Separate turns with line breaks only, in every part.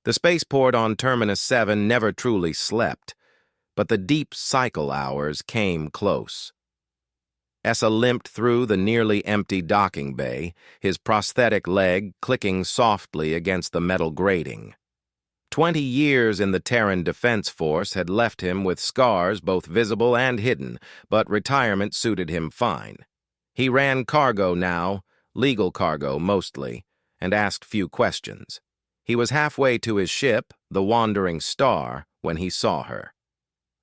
The spaceport on Terminus 7 never truly slept, but the deep cycle hours came close. Essa limped through the nearly empty docking bay, his prosthetic leg clicking softly against the metal grating. 20 years in the Terran Defense Force had left him with scars both visible and hidden, but retirement suited him fine. He ran cargo now, legal cargo mostly, and asked few questions. He was halfway to his ship, the Wandering Star, when he saw her.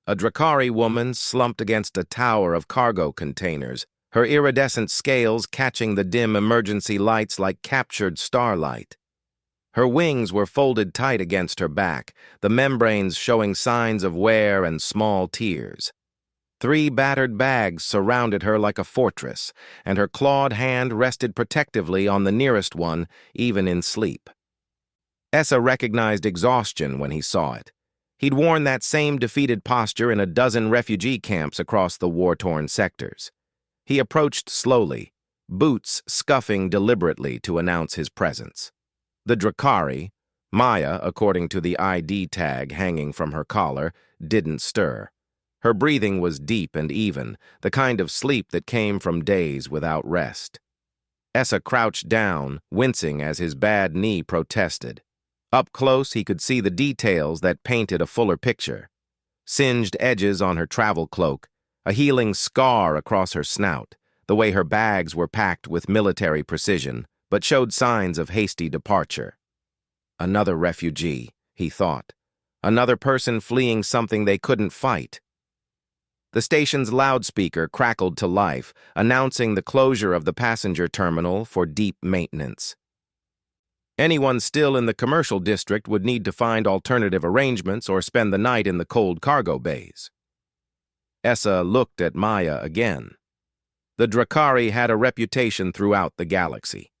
A Drakari woman slumped against a tower of cargo containers, her iridescent scales catching the dim emergency lights like captured starlight. Her wings were folded tight against her back, the membranes showing signs of wear and small tears. 3 battered bags surrounded her like a fortress, and her clawed hand rested protectively on the nearest one, even in sleep. Essa recognized exhaustion when he saw it. He'd worn that same defeated posture in a dozen refugee camps across the war-torn sectors. He approached slowly, boots scuffing deliberately to announce his presence. The Drakari, Maya, according to the ID tag hanging from her collar, didn't stir. Her breathing was deep and even, the kind of sleep that came from days without rest. Essa crouched down, wincing as his bad knee protested. Up close, he could see the details that painted a fuller picture. Singed edges on her travel cloak, a healing scar across her snout, the way her bags were packed with military precision, but showed signs of hasty departure. Another refugee, he thought. Another person fleeing something they couldn't fight. The station's loudspeaker crackled to life, announcing the closure of the passenger terminal for deep maintenance. Anyone still in the commercial district would need to find alternative arrangements or spend the night in the cold cargo bays. Essa looked at Maya again. The Drakari had a reputation throughout the galaxy.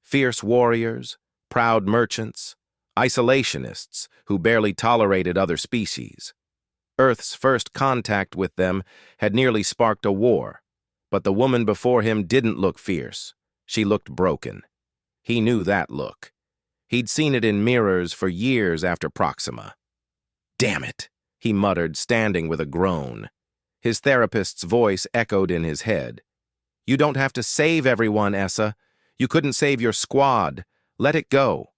Fierce warriors, proud merchants, isolationists who barely tolerated other species. Earth's first contact with them had nearly sparked a war, but the woman before him didn't look fierce. She looked broken. He knew that look. He'd seen it in mirrors for years after Proxima. "Damn it," he muttered, standing with a groan. His therapist's voice echoed in his head. "You don't have to save everyone, Essa. You couldn't save your squad. Let it go."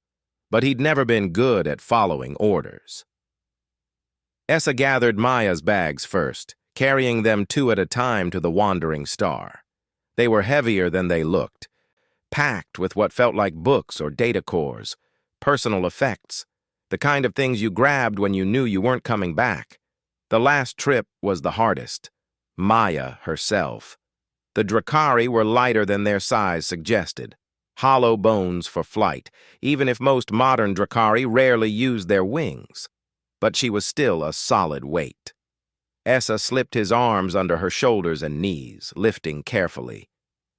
But he'd never been good at following orders. Essa gathered Maya's bags first, carrying them 2 at a time to the Wandering Star. They were heavier than they looked, packed with what felt like books or data cores, personal effects, the kind of things you grabbed when you knew you weren't coming back. The last trip was the hardest. Maya herself. The Drakari were lighter than their size suggested, hollow bones for flight, even if most modern Drakari rarely used their wings. But she was still a solid weight. Essa slipped his arms under her shoulders and knees, lifting carefully.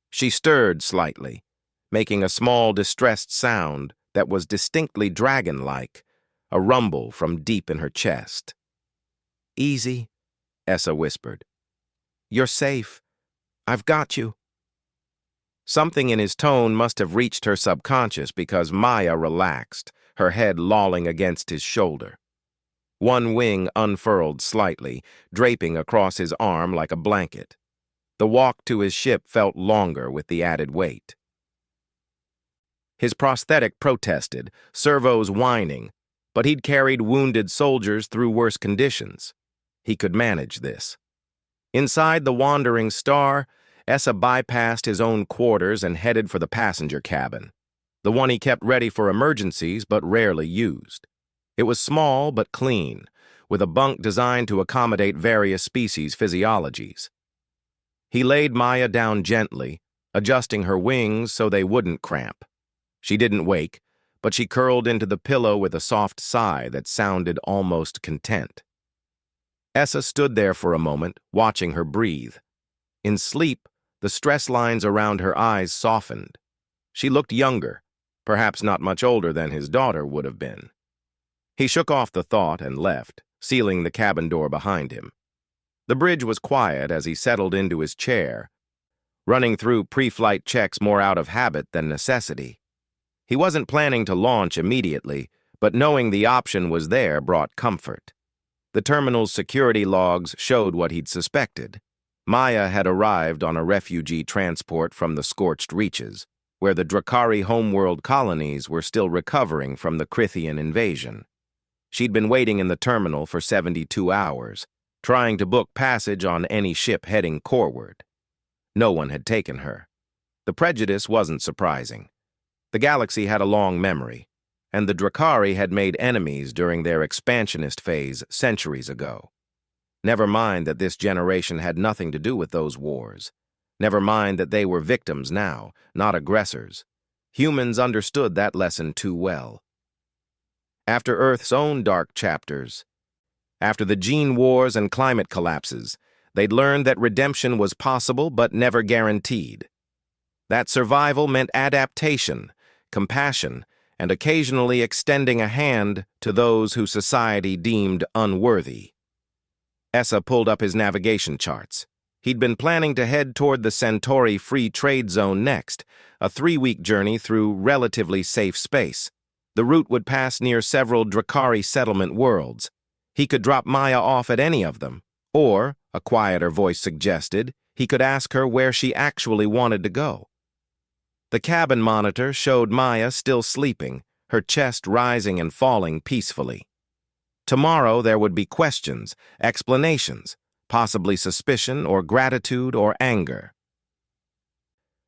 She stirred slightly, making a small, distressed sound that was distinctly dragon-like, a rumble from deep in her chest. "Easy," Essa whispered. "You're safe. I've got you." Something in his tone must have reached her subconscious because Maya relaxed, her head lolling against his shoulder. One wing unfurled slightly, draping across his arm like a blanket. The walk to his ship felt longer with the added weight. His prosthetic protested, servos whining, but he'd carried wounded soldiers through worse conditions. He could manage this. Inside the Wandering Star, Essa bypassed his own quarters and headed for the passenger cabin, the one he kept ready for emergencies but rarely used. It was small but clean, with a bunk designed to accommodate various species' physiologies. He laid Maya down gently, adjusting her wings so they wouldn't cramp. She didn't wake, but she curled into the pillow with a soft sigh that sounded almost content. Essa stood there for a moment, watching her breathe. In sleep, the stress lines around her eyes softened. She looked younger, perhaps not much older than his daughter would have been. He shook off the thought and left, sealing the cabin door behind him. The bridge was quiet as he settled into his chair, running through pre-flight checks more out of habit than necessity. He wasn't planning to launch immediately, But knowing the option was there brought comfort. The terminal's security logs showed what he'd suspected. Maya had arrived on a refugee transport from the scorched reaches, where the Drakari homeworld colonies were still recovering from the Krithian invasion. She'd been waiting in the terminal for 72 hours, trying to book passage on any ship heading coreward. No one had taken her. The prejudice wasn't surprising. The galaxy had a long memory, and the Drakari had made enemies during their expansionist phase centuries ago. Never mind that this generation had nothing to do with those wars. Never mind that they were victims now, not aggressors. Humans understood that lesson too well. After Earth's own dark chapters, after the gene wars and climate collapses, they'd learned that redemption was possible but never guaranteed. That survival meant adaptation, compassion, and occasionally extending a hand to those who society deemed unworthy. Essa pulled up his navigation charts. He'd been planning to head toward the Centauri Free Trade Zone next, a 3-week journey through relatively safe space. The route would pass near several Drakari settlement worlds. He could drop Maya off at any of them, or, a quieter voice suggested, he could ask her where she actually wanted to go. The cabin monitor showed Maya still sleeping, her chest rising and falling peacefully. Tomorrow there would be questions, explanations, possibly suspicion or gratitude or anger.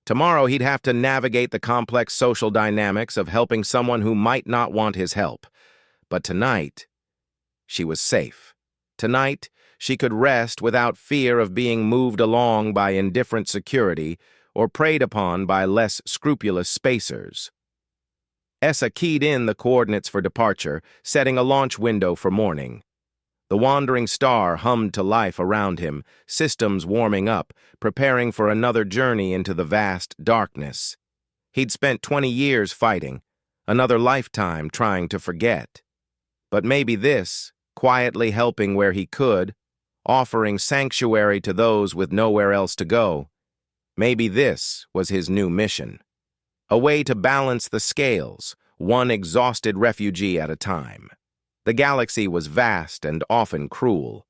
Tomorrow he'd have to navigate the complex social dynamics of helping someone who might not want his help. But tonight, she was safe. Tonight, she could rest without fear of being moved along by indifferent security or preyed upon by less scrupulous spacers. Essa keyed in the coordinates for departure, setting a launch window for morning. The wandering star hummed to life around him, systems warming up, preparing for another journey into the vast darkness. He'd spent 20 years fighting, another lifetime trying to forget. But maybe this, quietly helping where he could, offering sanctuary to those with nowhere else to go, maybe this was his new mission. A way to balance the scales, one exhausted refugee at a time. The galaxy was vast and often cruel,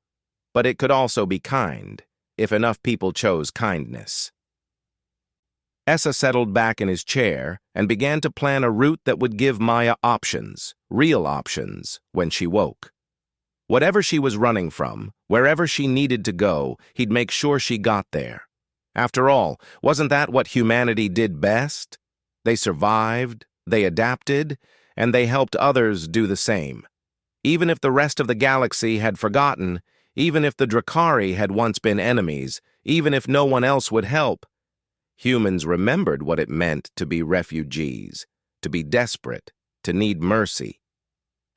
but it could also be kind, if enough people chose kindness. Essa settled back in his chair and began to plan a route that would give Maya options, real options, when she woke. Whatever she was running from, wherever she needed to go, he'd make sure she got there. After all, wasn't that what humanity did best? They survived, they adapted, and they helped others do the same. Even if the rest of the galaxy had forgotten, even if the Drakari had once been enemies, even if no one else would help, humans remembered what it meant to be refugees, to be desperate, to need mercy.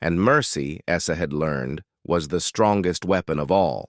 And mercy, Essa had learned, was the strongest weapon of all.